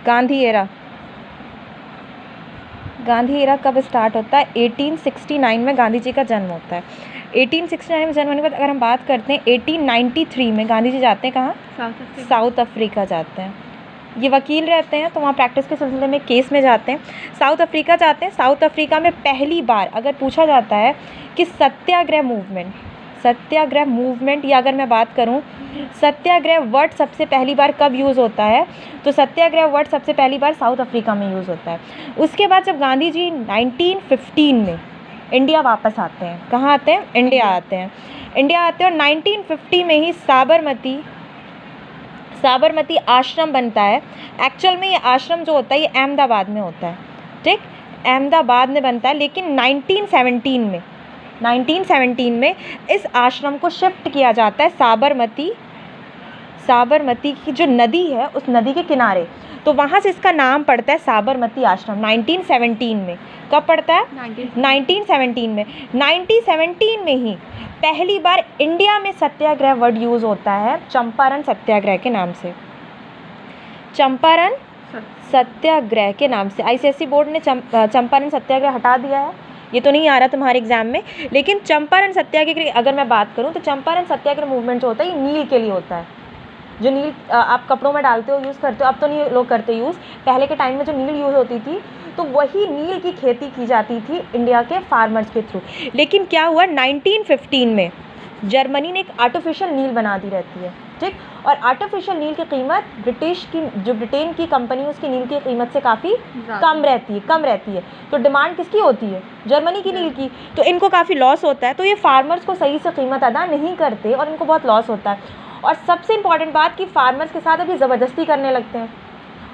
Gandhi era, Gandhi era कब start होता है? 1869 में गांधी जी का जन्म होता है। 1869 में जन्म होने के बाद अगर हम बात करते हैं 1893 में गांधी जी जाते हैं कहाँ? साउथ अफ्रीका जाते हैं। ये वकील रहते हैं तो वहाँ प्रैक्टिस के सिलसिले में केस में जाते हैं, साउथ अफ्रीका जाते हैं। साउथ अफ्रीका में पहली बार अगर पूछा जाता है कि सत्याग्रह मूवमेंट या अगर मैं बात करूं सत्याग्रह वर्ड सबसे पहली बार कब यूज़ होता है, तो सत्याग्रह वर्ड सबसे पहली बार साउथ अफ्रीका में यूज़ होता है। उसके बाद जब गांधी जी 1915 में इंडिया वापस आते हैं, कहाँ आते हैं? इंडिया आते हैं और 1950 में ही साबरमती आश्रम बनता है। एक्चुअल में ये आश्रम जो होता है ये अहमदाबाद में होता है, ठीक, अहमदाबाद में बनता है। लेकिन 1917 में इस आश्रम को शिफ्ट किया जाता है साबरमती की जो नदी है उस नदी के किनारे, तो वहाँ से इसका नाम पड़ता है साबरमती आश्रम। 1917 में कब पड़ता है? 1917 में। 1917 में ही पहली बार इंडिया में सत्याग्रह वर्ड यूज़ होता है चंपारण सत्याग्रह के नाम से। चंपारण सत्याग्रह के नाम से आईसीएसई बोर्ड ने चंपारण सत्याग्रह हटा दिया है, ये तो नहीं आ रहा तुम्हारे एग्जाम में। लेकिन चंपारण सत्याग्रह की अगर मैं बात करूँ तो चंपारण सत्याग्रह मूवमेंट जो होता है ये नील के लिए होता है। जो नील आप कपड़ों में डालते हो, यूज़ करते हो, अब तो नहीं लोग करते यूज़, पहले के टाइम में जो नील यूज़ होती थी तो वही नील की खेती की जाती थी इंडिया के फार्मर्स के थ्रू। लेकिन क्या हुआ 1915 में जर्मनी ने एक आर्टिफिशियल नील बना दी रहती है, ठीक, और आर्टिफिशियल नील की कीमत ब्रिटेन की कंपनी उसकी नील की कीमत से काफ़ी कम रहती है। तो डिमांड किसकी होती है? जर्मनी की नील की। तो इनको काफ़ी लॉस होता है, तो ये फार्मर्स को सही से कीमत अदा नहीं करते और इनको बहुत लॉस होता है। और सबसे इम्पॉर्टेंट बात कि फार्मर्स के साथ अभी ज़बरदस्ती करने लगते हैं,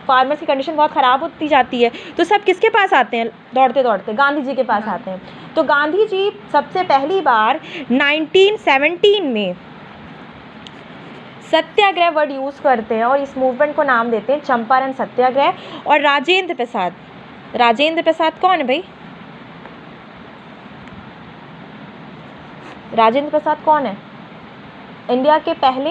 फार्मर्स की कंडीशन बहुत ख़राब होती जाती है, तो सब किसके पास आते हैं? दौड़ते दौड़ते गांधी जी के पास आते हैं। तो गांधी जी सबसे पहली बार 1917 में सत्याग्रह वर्ड यूज़ करते हैं और इस मूवमेंट को नाम देते हैं चंपारण सत्याग्रह। और राजेंद्र प्रसाद कौन है भाई? राजेंद्र प्रसाद कौन है? इंडिया के पहले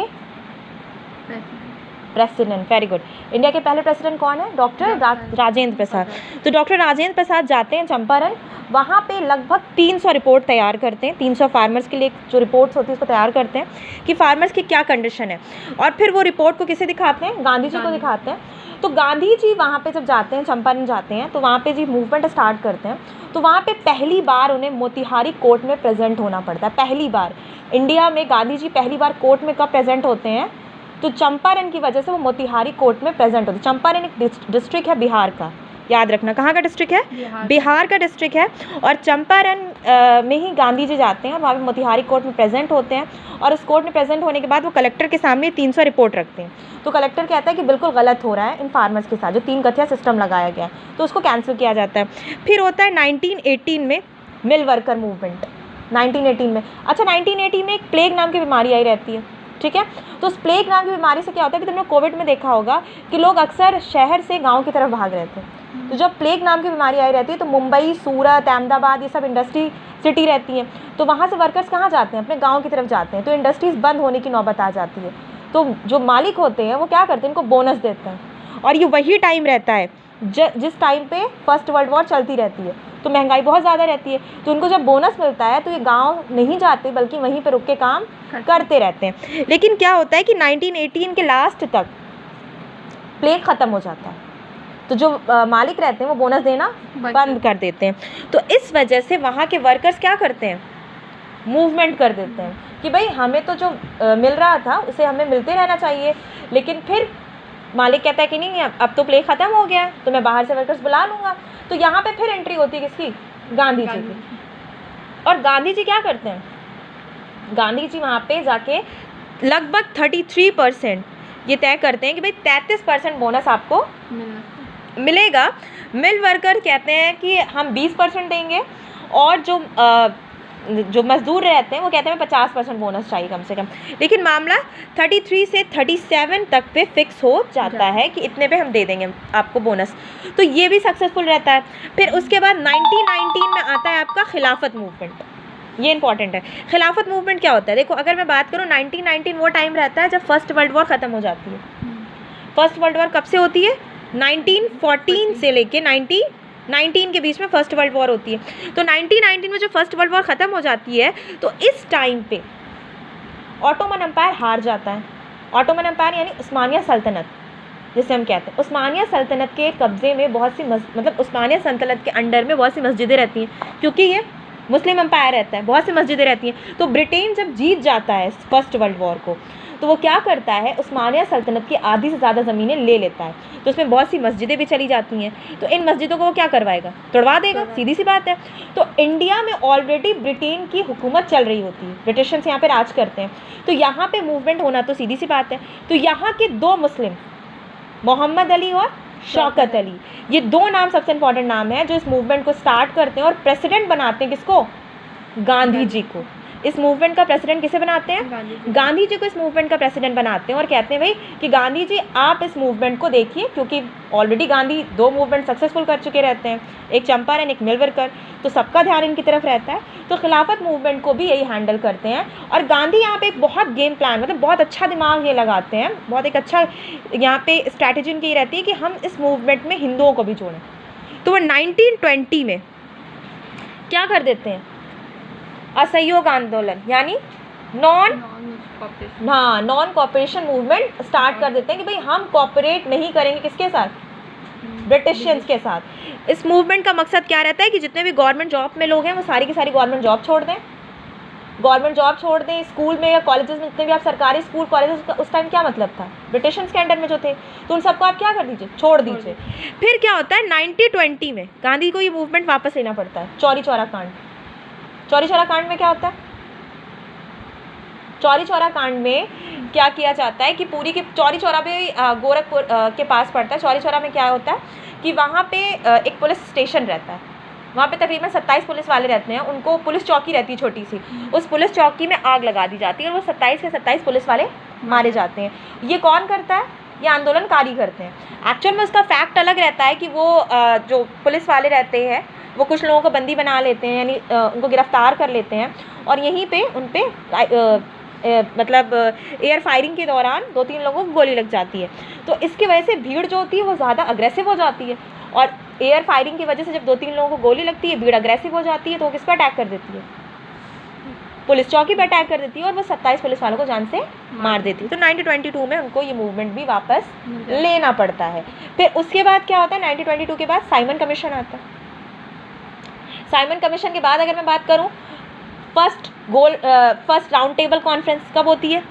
प्रेसिडेंट, वेरी गुड। इंडिया के पहले प्रेसिडेंट कौन है? डॉक्टर राजेंद्र प्रसाद। तो डॉक्टर राजेंद्र प्रसाद जाते हैं चंपारण, वहाँ पे लगभग 300 रिपोर्ट तैयार करते हैं। 300 फार्मर्स के लिए जो रिपोर्ट्स होती है उसको तैयार करते हैं कि फार्मर्स की क्या कंडीशन है, और फिर वो रिपोर्ट को किसे दिखाते हैं? गांधी जी को दिखाते हैं। तो गांधी जी वहाँ पे जब जाते हैं, चंपारण जाते हैं, तो वहाँ पे जी मूवमेंट स्टार्ट करते हैं। तो वहाँ पे पहली बार उन्हें मोतिहारी कोर्ट में प्रेजेंट होना पड़ता है। पहली बार इंडिया में गांधी जी पहली बार कोर्ट में कब प्रेजेंट होते हैं? तो चंपारण की वजह से वो मोतिहारी कोर्ट में प्रेजेंट होते हैं। चंपारण एक डिस्ट्रिक्ट है बिहार का, याद रखना। कहाँ का डिस्ट्रिक्ट है? बिहार का डिस्ट्रिक्ट है। और चंपारण में ही गांधी जी जाते हैं, वहाँ पे मोतिहारी कोर्ट में प्रेजेंट होते हैं। और उस कोर्ट में प्रेजेंट होने के बाद वो कलेक्टर के सामने 300 रिपोर्ट रखते हैं। तो कलेक्टर कहता है कि बिल्कुल गलत हो रहा है इन फार्मर्स के साथ, जो 3 गठिया सिस्टम लगाया गया है, तो उसको कैंसिल किया जाता है। फिर होता है 1918 में मिल वर्कर मूवमेंट। 1918 में, अच्छा 1918 में एक प्लेग नाम की बीमारी आई रहती है, ठीक है। तो उस प्लेग नाम की बीमारी से क्या होता है कि तुमने कोविड में देखा होगा कि लोग अक्सर शहर से गांव की तरफ भाग रहे थे। तो जब प्लेग नाम की बीमारी आई रहती है तो मुंबई, सूरत, अहमदाबाद ये सब इंडस्ट्री सिटी रहती है, तो वहाँ से वर्कर्स कहाँ जाते हैं? अपने गाँव की तरफ जाते हैं। तो इंडस्ट्रीज़ बंद होने की नौबत आ जाती है। तो जो मालिक होते हैं वो क्या करते हैं? इनको बोनस देते हैं। और ये वही टाइम रहता है जिस टाइम पे फर्स्ट वर्ल्ड वॉर चलती रहती है, तो महंगाई बहुत ज़्यादा रहती है। तो उनको जब बोनस मिलता है तो ये गांव नहीं जाते बल्कि वहीं पे रुक के काम करते रहते हैं। लेकिन क्या होता है कि 1918 के लास्ट तक प्लेग ख़त्म हो जाता है, तो जो मालिक रहते हैं वो बोनस देना बंद कर देते हैं। तो इस वजह से वहाँ के वर्कर्स क्या करते हैं? मूवमेंट कर देते हैं कि भाई हमें तो जो मिल रहा था उसे हमें मिलते रहना चाहिए। लेकिन फिर मालिक कहता है कि नहीं, अब तो प्लेग ख़त्म हो गया है, तो मैं बाहर से वर्कर्स बुला लूँगा। तो यहाँ पे फिर एंट्री होती है किसकी? गांधी जी की। और गांधी जी क्या करते हैं? गांधी जी वहाँ पे जाके लगभग 33% ये तय करते हैं कि भाई 33% बोनस आपको मिलेगा। मिल वर्कर कहते हैं कि हम 20% देंगे, और जो मज़दूर रहते हैं वो कहते हैं 50% बोनस चाहिए कम से कम। लेकिन मामला 33 से 37 तक पे फिक्स हो जाता है कि इतने पे हम दे देंगे आपको बोनस। तो ये भी सक्सेसफुल रहता है। फिर उसके बाद 1919 में आता है आपका खिलाफत मूवमेंट। ये इंपॉर्टेंट है। खिलाफत मूवमेंट क्या होता है? देखो, अगर मैं बात करूँ 1919 वो टाइम रहता है जब फर्स्ट वर्ल्ड वॉर ख़त्म हो जाती है। फर्स्ट वर्ल्ड वॉर कब से होती है? 1914 से लेके 1919 के बीच में फर्स्ट वर्ल्ड वॉर होती है। तो 1919 में जो फर्स्ट वर्ल्ड वॉर ख़त्म हो जाती है तो इस टाइम पे ऑटोमन एम्पायर हार जाता है। ऑटोमन एम्पायर यानी उस्मानिया सल्तनत जिसे हम कहते हैं, उस्मानिया सल्तनत के कब्ज़े में बहुत सी मतलब उस्मानिया सल्तनत के अंडर में बहुत सी मस्जिदें रहती हैं, क्योंकि ये मुस्लिम एम्पायर रहता है, बहुत सी मस्जिदें रहती हैं। तो ब्रिटेन जब जीत जाता है फर्स्ट वर्ल्ड वॉर को, तो वो क्या करता है, उस्मानिया सल्तनत की आधी से ज़्यादा ज़मीनें ले लेता है। तो उसमें बहुत सी मस्जिदें भी चली जाती हैं। तो इन मस्जिदों को वो क्या करवाएगा, तोड़वा देगा, सीधी सी बात है। तो इंडिया में ऑलरेडी ब्रिटेन की हुकूमत चल रही होती है, ब्रिटिशर्स यहाँ पे राज करते हैं। तो यहाँ पे मूवमेंट होना तो सीधी सी बात है। तो यहाँ के दो मुस्लिम, मोहम्मद अली और शौकत अली, ये दो नाम सबसे इंपॉर्टेंट नाम हैं जो इस मूवमेंट को स्टार्ट करते हैं और प्रेसिडेंट बनाते हैं किसको, गांधी जी को। इस मूवमेंट का प्रेसिडेंट किसे बनाते हैं, गांधी जी को इस मूवमेंट का प्रेसिडेंट बनाते हैं और कहते हैं भाई कि गांधी जी आप इस मूवमेंट को देखिए, क्योंकि ऑलरेडी गांधी दो मूवमेंट सक्सेसफुल कर चुके रहते हैं, एक चंपारण एक मिलवरकर, तो सबका ध्यान इनकी तरफ रहता है। तो खिलाफत मूवमेंट को भी यही हैंडल करते हैं। और गांधी यहाँ पे एक बहुत गेम प्लान, मतलब बहुत अच्छा दिमाग ये लगाते हैं, बहुत एक अच्छा यहाँ पे स्ट्रैटेजी इनकी ये रहती है कि हम इस मूवमेंट में हिंदुओं को भी जोड़ें। तो वो 1920 में क्या कर देते हैं, असहयोग आंदोलन यानी नॉन कॉपरेशन मूवमेंट स्टार्ट कर देते हैं कि भाई हम कॉपरेट नहीं करेंगे किसके साथ, ब्रिटिशियंस के साथ। इस मूवमेंट का मकसद क्या रहता है कि जितने भी गवर्नमेंट जॉब में लोग हैं वो सारी की सारी गवर्नमेंट जॉब छोड़ दें, गवर्नमेंट जॉब छोड़ दें। स्कूल में या कॉलेजेस में जितने भी आप सरकारी स्कूल कॉलेजेस, उस टाइम क्या मतलब था, ब्रिटिशर्स के अंडर में जो थे, तो उन सबको आप क्या कर दीजिए, छोड़ दीजिए। फिर क्या होता है, 1920 में गांधी को ये मूवमेंट वापस लेना पड़ता है, चौरी चौरा कांड। चौरी चौरा कांड में क्या होता है, चौरी चौरा कांड में क्या किया जाता है कि पूरी की चौरी चौरा भी गोरखपुर के पास पड़ता है। चौरी चौरा में क्या होता है कि वहाँ पे एक पुलिस स्टेशन रहता है, वहाँ पे तकरीबन 27 पुलिस वाले रहते हैं, उनको पुलिस चौकी रहती है छोटी सी, उस पुलिस चौकी में आग लगा दी जाती है और वो 27 के 27 पुलिस वाले मारे जाते हैं। ये कौन करता है, ये आंदोलनकारी करते हैं। एक्चुअल में उसका फैक्ट अलग रहता है कि वो जो पुलिस वाले रहते हैं वो कुछ लोगों को बंदी बना लेते हैं, यानी उनको गिरफ्तार कर लेते हैं और यहीं पे उन पे मतलब एयर फायरिंग के दौरान 2-3 लोगों को गोली लग जाती है। तो इसकी वजह से भीड़ जो होती है वो ज़्यादा अग्रेसिव हो जाती है और एयर फायरिंग की वजह से जब 2-3 लोगों को गोली लगती है, भीड़ अग्रेसिव हो जाती है, तो वो किस पर अटैक कर देती है, पुलिस चौकी पर अटैक कर देती है और वो 27 पुलिस वालों को जान से मार देती है। तो 1922 में उनको ये मूवमेंट भी वापस लेना पड़ता है। फिर उसके बाद क्या होता है, 1922 के बाद साइमन कमीशन आता है। साइमन कमीशन के बाद अगर मैं बात करूं, फर्स्ट राउंड टेबल कॉन्फ्रेंस कब होती है,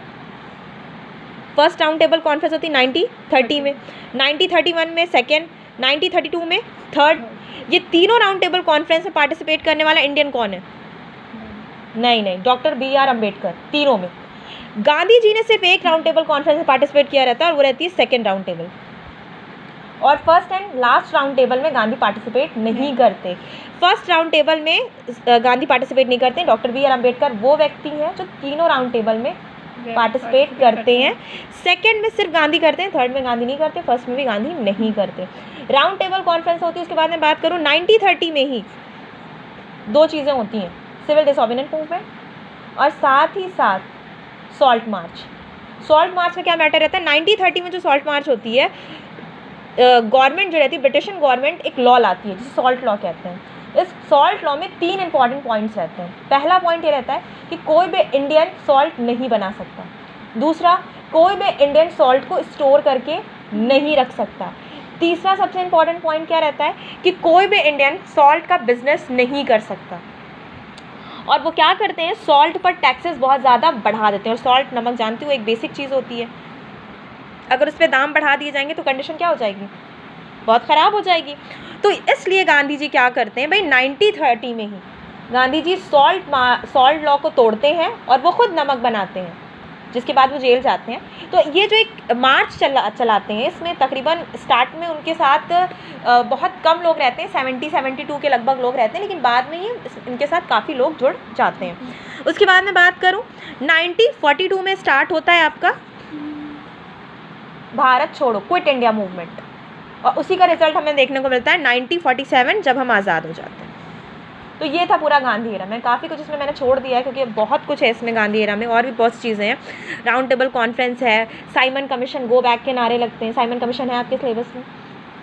फर्स्ट राउंड टेबल कॉन्फ्रेंस होती है 1930 में, 1931 में सेकेंड, 1932 में थर्ड। ये तीनों राउंड टेबल कॉन्फ्रेंस में पार्टिसिपेट करने वाला इंडियन कौन है, नहीं, डॉक्टर BR अम्बेडकर। तीनों में गांधी जी ने सिर्फ एक राउंड टेबल कॉन्फ्रेंस में पार्टिसिपेट किया रहता है और वो रहती है सेकेंड राउंड टेबल, और first and last round table में गांधी पार्टिसिपेट नहीं करते। फर्स्ट राउंड टेबल में गांधी पार्टिसिपेट नहीं करते। डॉक्टर BR अम्बेडकर वो व्यक्ति हैं जो तीनों राउंड टेबल में पार्टिसिपेट करते हैं। सेकंड में सिर्फ गांधी करते हैं, थर्ड में गांधी नहीं करते, फर्स्ट में भी गांधी नहीं करते। राउंड टेबल कॉन्फ्रेंस होती है, उसके बाद में बात करूँ 1930 में ही दो चीज़ें होती हैं, सिविल डिसऑर्डरमेंट मूवमेंट और साथ ही साथ सॉल्ट मार्च। सॉल्ट मार्च का क्या मैटर रहता है, 1930 में जो सॉल्ट मार्च होती है, गवर्नमेंट जो रहती है, ब्रिटिशन गवर्नमेंट एक लॉ लाती है जिसे सॉल्ट लॉ कहते हैं। इस सॉल्ट लॉ में 3 इंपॉर्टेंट पॉइंट्स रहते हैं। पहला पॉइंट ये रहता है कि कोई भी इंडियन सॉल्ट नहीं बना सकता। दूसरा, कोई भी इंडियन सॉल्ट को स्टोर करके नहीं रख सकता। तीसरा सबसे इंपॉर्टेंट पॉइंट क्या रहता है कि कोई भी इंडियन सॉल्ट का बिजनेस नहीं कर सकता। और वो क्या करते हैं, सॉल्ट पर टैक्सेस बहुत ज़्यादा बढ़ा देते हैं। और सॉल्ट, नमक जानती हो, एक बेसिक चीज़ होती है, अगर उस पर दाम बढ़ा दिए जाएंगे तो कंडीशन क्या हो जाएगी, बहुत ख़राब हो जाएगी। तो इसलिए गांधी जी क्या करते हैं भाई, 1930 में ही गांधी जी सॉल्ट लॉ को तोड़ते हैं और वो खुद नमक बनाते हैं, जिसके बाद वो जेल जाते हैं। तो ये जो एक मार्च चलाते हैं, इसमें तकरीबन स्टार्ट में उनके साथ बहुत कम लोग रहते हैं, 70-72 के लगभग लोग रहते हैं, लेकिन बाद में ही इनके साथ काफ़ी लोग जुड़ जाते हैं। उसके बाद में बात करूँ, 1942 में स्टार्ट होता है आपका भारत छोड़ो, क्विट इंडिया मूवमेंट, और उसी का रिजल्ट हमें देखने को मिलता है 1947 जब हम आज़ाद हो जाते हैं। तो ये था पूरा गांधी एरा में। काफ़ी कुछ इसमें मैंने छोड़ दिया है क्योंकि बहुत कुछ है इसमें गांधी एरा में, और भी बहुत चीज़ें हैं। राउंड टेबल कॉन्फ्रेंस है, साइमन कमीशन, गो बैक के नारे लगते हैं। साइमन कमीशन है आपके सिलेबस में,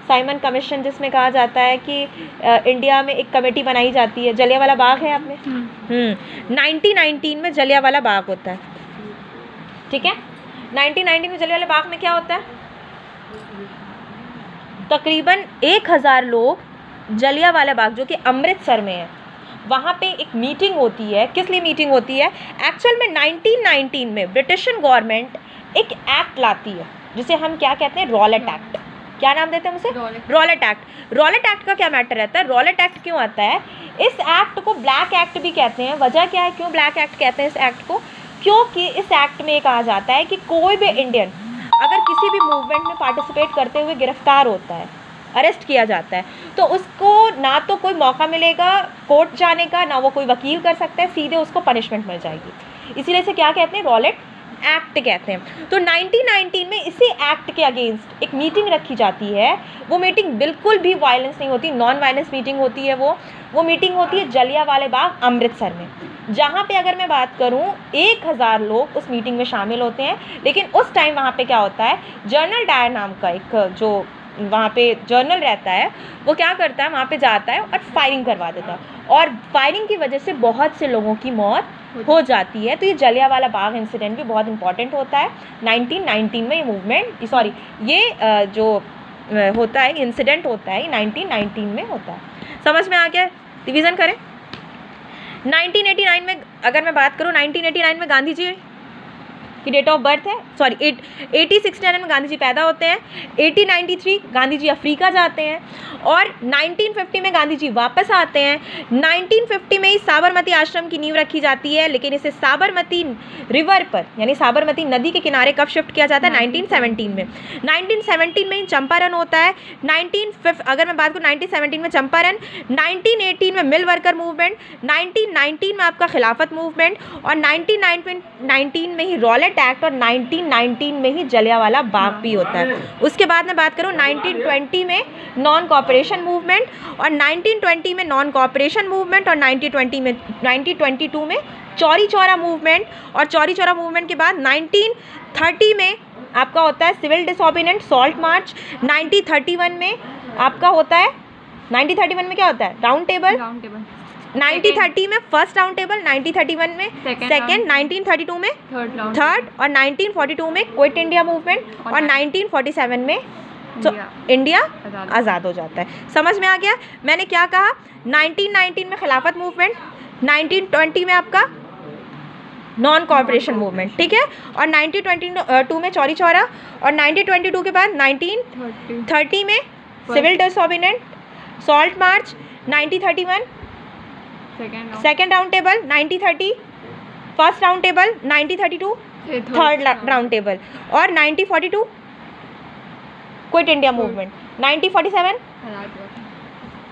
साइमन कमीशन, जिसमें कहा जाता है कि इंडिया में एक कमेटी बनाई जाती है। जलियांवाला बाग है आपने 1919 में जलियांवाला बाग होता है, ठीक है। 1919 में जलियांवाला बाग में क्या होता है, तकरीबन 1000 लोग जलियांवाला बाग जो कि अमृतसर में है, वहाँ पे एक मीटिंग होती है। किस लिए मीटिंग होती है? एक्चुअल में 1919 में ब्रिटिश गवर्नमेंट एक एक्ट लाती है जिसे हम क्या कहते हैं, रॉलेट एक्ट। क्या नाम देते हैं उसे? Rowlatt act. रॉलेट एक्ट का क्या मैटर रहता है? रॉलेट एक्ट क्यों आता है? इस एक्ट को ब्लैक एक्ट भी कहते हैं। वजह क्या है, क्यों ब्लैक एक्ट कहते हैं इस एक्ट को? क्योंकि इस एक्ट में कहा जाता है कि कोई भी इंडियन अगर किसी भी मूवमेंट में पार्टिसिपेट करते हुए गिरफ्तार होता है, अरेस्ट किया जाता है, तो उसको ना तो कोई मौका मिलेगा कोर्ट जाने का, ना वो कोई वकील कर सकता है, सीधे उसको पनिशमेंट मिल जाएगी। इसीलिए इसे क्या कहते हैं, रॉलेट एक्ट कहते हैं। तो 1919 में इसी एक्ट के अगेंस्ट एक मीटिंग रखी जाती है। वो मीटिंग बिल्कुल भी वायलेंस नहीं होती, नॉन वायलेंस मीटिंग होती है। वो मीटिंग होती है जलियांवाला बाग अमृतसर में, जहाँ पे अगर मैं बात करूँ 1000 लोग उस मीटिंग में शामिल होते हैं। लेकिन उस टाइम वहाँ पे क्या होता है, जनरल डायर नाम का एक जो वहाँ पे जर्नल रहता है, वो क्या करता है, वहाँ पे जाता है और फायरिंग करवा देता है, और फायरिंग की वजह से बहुत से लोगों की मौत हो जाती है। तो ये जलियांवाला बाग इंसिडेंट भी बहुत इंपॉर्टेंट होता है। 1919 में ये मूवमेंट, सॉरी ये जो होता है इंसिडेंट होता है, 1919 में होता है। समझ में आ गया? रिवीजन करें। 1989 में अगर मैं बात करूँ, 1989 में गांधी जी की डेट ऑफ बर्थ है, सॉरी 1869 में गांधी जी पैदा होते हैं। 1893 गांधी जी अफ्रीका जाते हैं, और 1950 में गांधी जी वापस आते हैं। 1950 में ही साबरमती आश्रम की नींव रखी जाती है, लेकिन इसे साबरमती रिवर पर यानी साबरमती नदी के किनारे कब शिफ्ट किया जाता है, 1917 में। 1917 में ही चंपारण होता है। अगर मैं बात करूँ 1917 में चंपारण, 1918 में मिल वर्कर मूवमेंट, 1919 में आपका खिलाफत मूवमेंट, और 1919 में ही रॉलेट एक्ट, और 1919 में ही जलियांवाला बाग भी होता है। उसके बाद मैं बात करूँ 1920 में नॉन कॉपरेशन मूवमेंट, और 1920 में नॉन कॉपरेशन मूवमेंट, और 1922 में चौरी चौरा मूवमेंट, और चौरी चौरा मूवमेंट के बाद 1930 में आपका होता है सिविल डिसोबीडियंस सॉल्ट मार्च। 1931 में आपका होता है, 1931 में क्या होता है, राउंड टेबल। 1930 में फर्स्ट राउंड टेबल, 1931 में सेकेंड, 1932 में थर्ड, और 1942 में क्विट इंडिया मूवमेंट, और 1947 में इंडिया आज़ाद हो जाता है। समझ में आ गया मैंने क्या कहा? 1919 में खिलाफत मूवमेंट, 1920 में आपका नॉन कॉर्पोरेशन मूवमेंट, ठीक है, और 1922 में चौरी चौरा, और 1922 के बाद 1930 में civil disobedience salt march, 1931 second round table, 1930 first round table, 1932 third round table, और 1942 क्विट इंडिया मूवमेंट, 1947